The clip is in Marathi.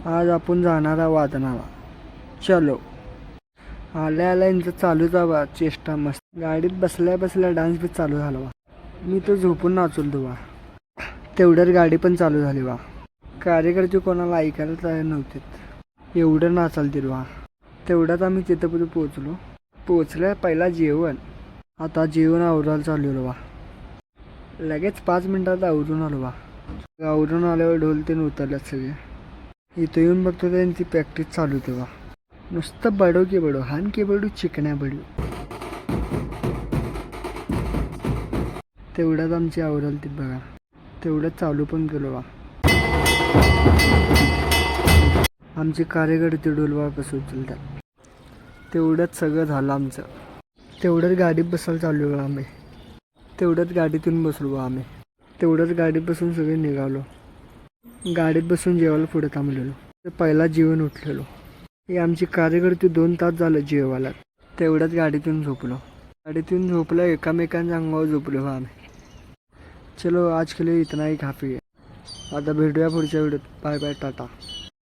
आज आपण जाणारा वादनाला. चलो. आल्या आल्या यांचं चालूच बा चेष्टा मस्त. गाडीत बसल्या बसल्या डान्स बी चालू झाला बा. मी तर झोपून नाचवतो बा. तेवढ्यात गाडी पण चालू झाली बा. कार्यकर्ते कोणाला ऐकायला तयार नव्हते. एवढं नाचालतील बा. तेवढ्यात आम्ही तिथं पोचलो. पोचल्या पहिला जेवण. आता जेवण आवरायला चालू बा. लगेच 5 मिनिटात आवरून आलो बा. आवरून आल्यावर ढोल ते उतरल्यात सगळे. इथं येऊन बघतो त्यांची प्रॅक्टिस चालू होते बा. नुसतं बडो की बडो, हान की बडू, चिकण्या बडू. तेवढ्यात आमची आवराल ती बघा. तेवढ्यात चालू पण केलो बा. आमचे कार्यकर्ते डोलवा कसं उचलतात. तेवढ्यात सगळं झालं आमचं. तेवढ्यात गाडीत बसायला चालू बा आम्ही. तेवढ्यात गाडीतून बसलो बा आम्ही. तेवढ्यात गाडीत बसून सगळे निघालो. गाडीत बसून जेवायला पुढे थांबलेलो. पहिला जेवण उठलेलो. हे आमची कार्यकर्ते 2 तास झालं जेवायला. तेवढ्यात गाडीतून झोपलो. गाडीतून झोपलं, एकामेकांच्या अंगावर झोपलो बा आम्ही. चलो आज के लिए इतना ही काफ़ी है. आता भेटूया पुढच्या व्हिडिओत. Bye bye, Tata.